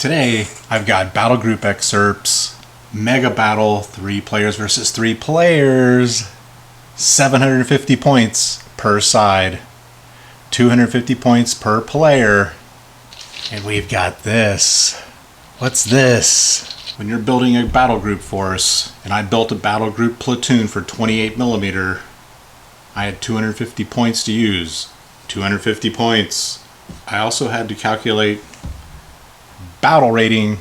Today, I've got Battlegroup excerpts, Mega Battle, 3 players versus 3 players, 750 points per side, 250 points per player, and we've got this. What's this? When you're building a Battlegroup force, and I built a Battlegroup platoon for 28mm, I had 250 points to use. 250 points. I also had to calculate battle rating.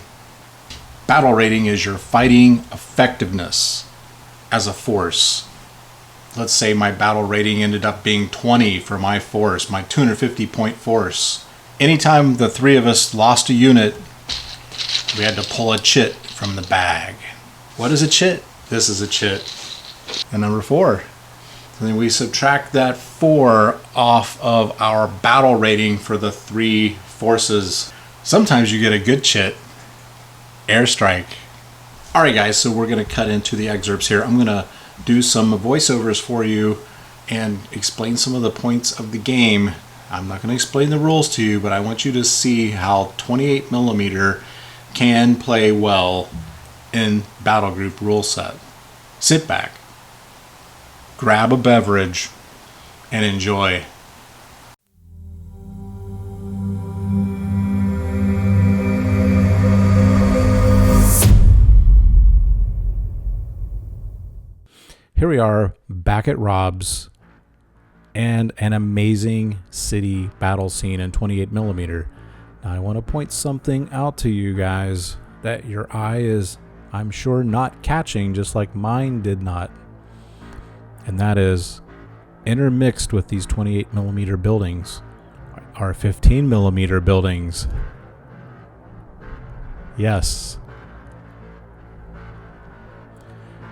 Battle rating is your fighting effectiveness as a force. Let's say my battle rating ended up being 20 for my force, my 250 point force. Anytime the 3 of us lost a unit, we had to pull a chit from the bag. What is a chit? This is a chit. And number 4. And then we subtract that 4 off of our battle rating for the 3 forces. Sometimes you get a good chit. Airstrike. Alright guys, so we're going to cut into the excerpts here. I'm going to do some voiceovers for you and explain some of the points of the game. I'm not going to explain the rules to you, but I want you to see how 28mm can play well in Battlegroup rule set. Sit back, grab a beverage, and enjoy. Here we are back at Rob's and an amazing city battle scene in 28mm. Now I want to point something out to you guys that your eye is, I'm sure, not catching, just like mine did not. And that is, intermixed with these 28mm buildings are 15mm buildings. Yes.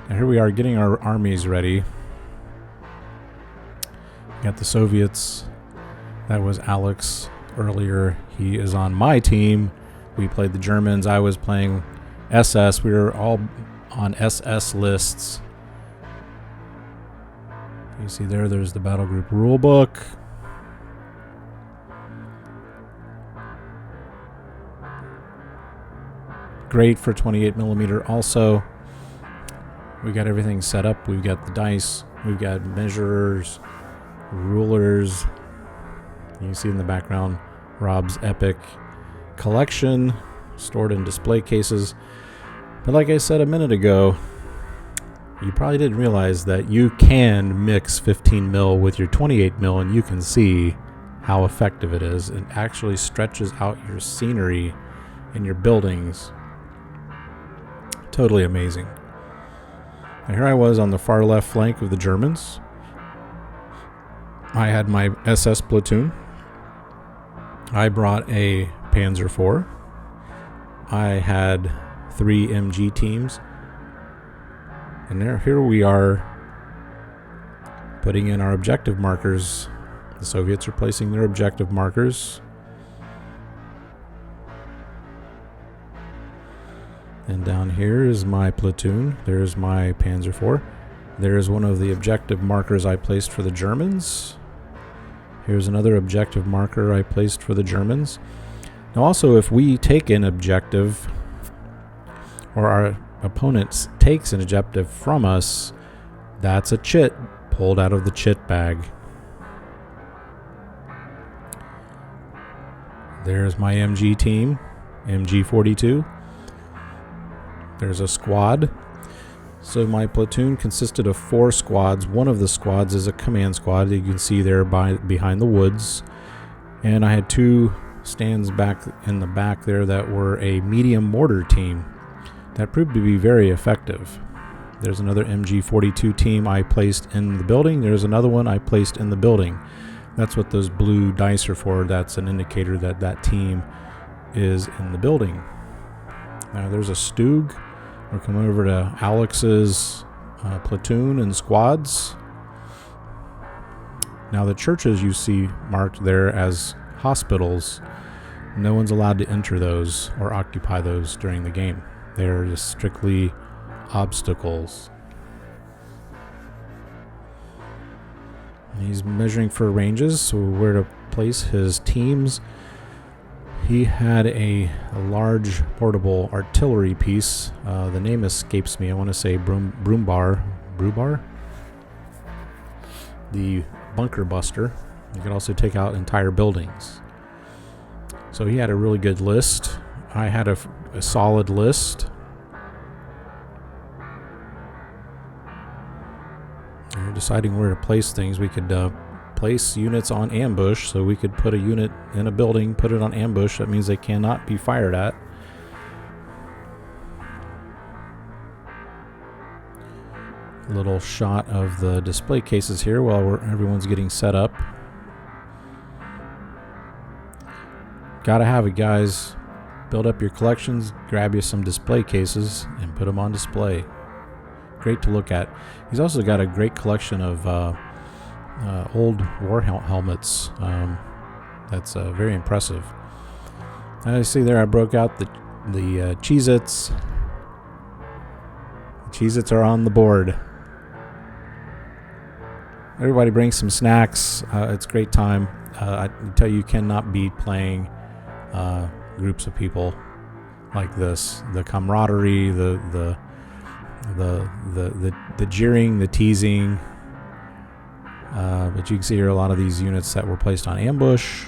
Now here we are getting our armies ready. Got the Soviets. That was Alex earlier. He is on my team. We played the Germans. I was playing SS. We were all on SS lists. You see there's the Battlegroup rulebook. Great for 28mm also. We got everything set up. We've got the dice. We've got measurers, rulers. You can see in the background Rob's epic collection stored in display cases. But like I said a minute ago, you probably didn't realize that you can mix 15mm with your 28mm, and you can see how effective it is. It actually stretches out your scenery and your buildings. Totally amazing. Now here I was on the far left flank of the Germans. I had my SS platoon. I brought a Panzer IV. I had 3 MG teams. And here we are putting in our objective markers. The Soviets are placing their objective markers. And down here is my platoon. There's my Panzer IV. There's one of the objective markers I placed for the Germans. Here's another objective marker I placed for the Germans. Now also, if we take an objective, or our opponent takes an objective from us, that's a chit pulled out of the chit bag. There's my MG team, MG 42. There's a squad. So my platoon consisted of 4 squads. One of the squads is a command squad that you can see there behind the woods. And I had 2 stands back in the back there that were a medium mortar team. That proved to be very effective. There's another MG 42 team I placed in the building. There's another one I placed in the building. That's what those blue dice are for. That's an indicator that that team is in the building. Now there's a Stug. We're coming over to Alex's platoon and squads. Now the churches you see marked there as hospitals, no one's allowed to enter those or occupy those during the game. They're just strictly obstacles. He's measuring for ranges, so where to place his teams. he had a large portable artillery piece. The name escapes me. I want to say Brumbar. The bunker buster. You can also take out entire buildings. So he had a really good list. I had a solid list. And we're deciding where to place things. We could place units on ambush, so we could put a unit in a building, put it on ambush. That means they cannot be fired at. Little shot of the display cases here while everyone's getting set up. Gotta have it, guys. Build up your collections, grab you some display cases, and put them on display. Great to look at. He's also got a great collection of old war helmets. That's very impressive. I see there I broke out the cheezits. The cheezits are on the board. Everybody brings some snacks. It's a great time. I tell you cannot beat playing groups of people like this. The camaraderie, the jeering, the teasing. But you can see here a lot of these units that were placed on ambush.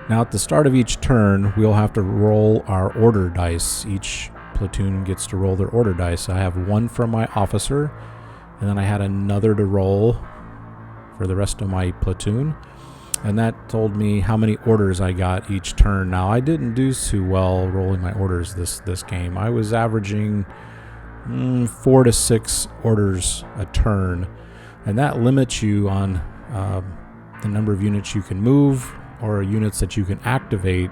Now at the start of each turn, we'll have to roll our order dice. Each platoon gets to roll their order dice. I have one for my officer, and then I had another to roll for the rest of my platoon. And that told me how many orders I got each turn. Now, I didn't do too well rolling my orders this game. I was averaging 4 to 6 orders a turn. And that limits you on the number of units you can move or units that you can activate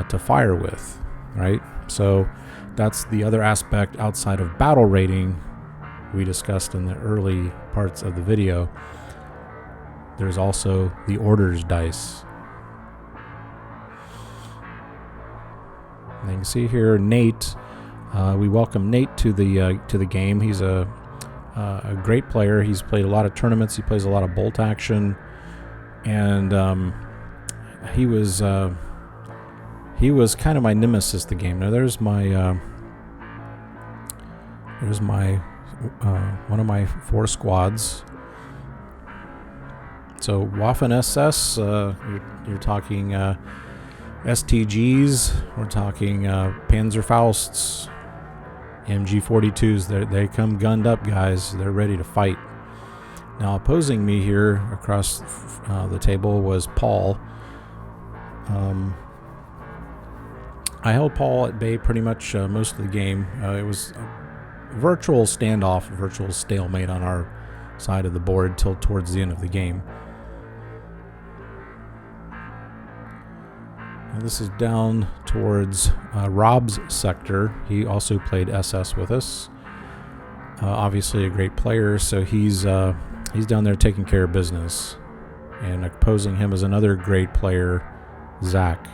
to fire with, right? So that's the other aspect outside of battle rating we discussed in the early parts of the video. There's also the orders dice. And you can see here Nate. We welcome Nate to the game. He's a great player. He's played a lot of tournaments. He plays a lot of bolt action, and he was kind of my nemesis. The game. Now there's my one of my 4 squads. So Waffen SS, you're talking STGs, we're talking Panzerfausts, MG42s. They come gunned up, guys. They're ready to fight. Now opposing me here across the table was Paul. I held Paul at bay pretty much most of the game. It was a virtual standoff, virtual stalemate on our side of the board till towards the end of the game. Now this is down towards Rob's sector. He also played SS with us. Obviously a great player, so he's down there taking care of business. And opposing him is another great player, Zach.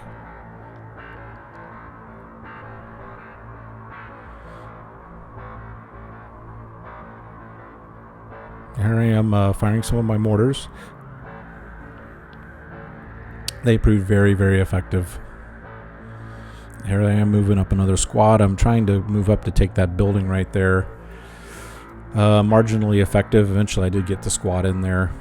Here I am firing some of my mortars. They proved very, very effective. Here I am moving up another squad. I'm trying to move up to take that building right there. Marginally effective. Eventually I did get the squad in there.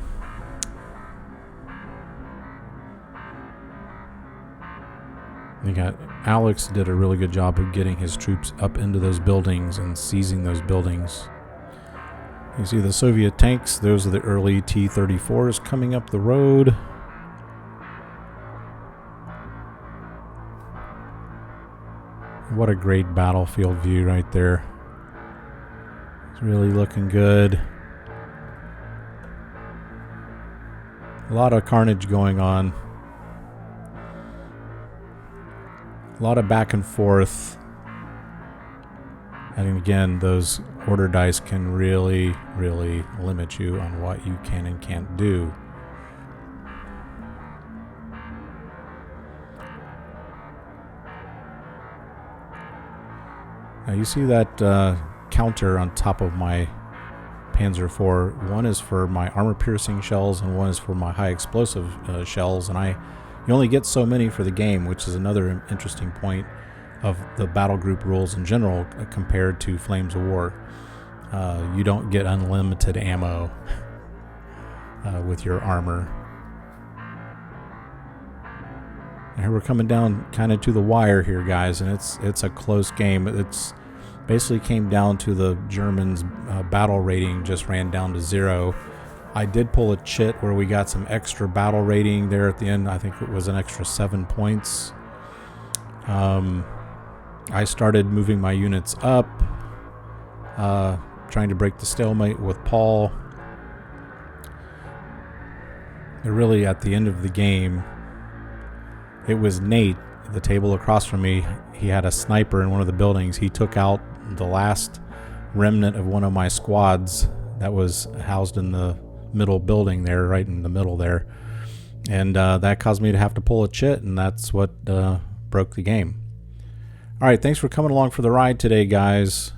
Alex did a really good job of getting his troops up into those buildings and seizing those buildings. You see the Soviet tanks. Those are the early T-34s coming up the road. What a great battlefield view right there. It's really looking good. A lot of carnage going on. A lot of back and forth. And again, those order dice can really, really limit you on what you can and can't do. Now you see that counter on top of my Panzer IV. One is for my armor-piercing shells and one is for my high explosive shells, and I You only get so many for the game, which is another interesting point of the battle group rules in general compared to Flames of War. You don't get unlimited ammo with your armor. And here we're coming down kind of to the wire here, guys, and it's a close game. It's basically came down to the Germans' battle rating just ran down to 0. I did pull a chit where we got some extra battle rating there at the end. I think it was an extra 7 points. I started moving my units up, trying to break the stalemate with Paul. But really, at the end of the game, it was Nate, the table across from me. He had a sniper in one of the buildings. He took out the last remnant of one of my squads that was housed in the middle building there, right in the middle there. And that caused me to have to pull a chit, and that's what broke the game. All right, thanks for coming along for the ride today, guys.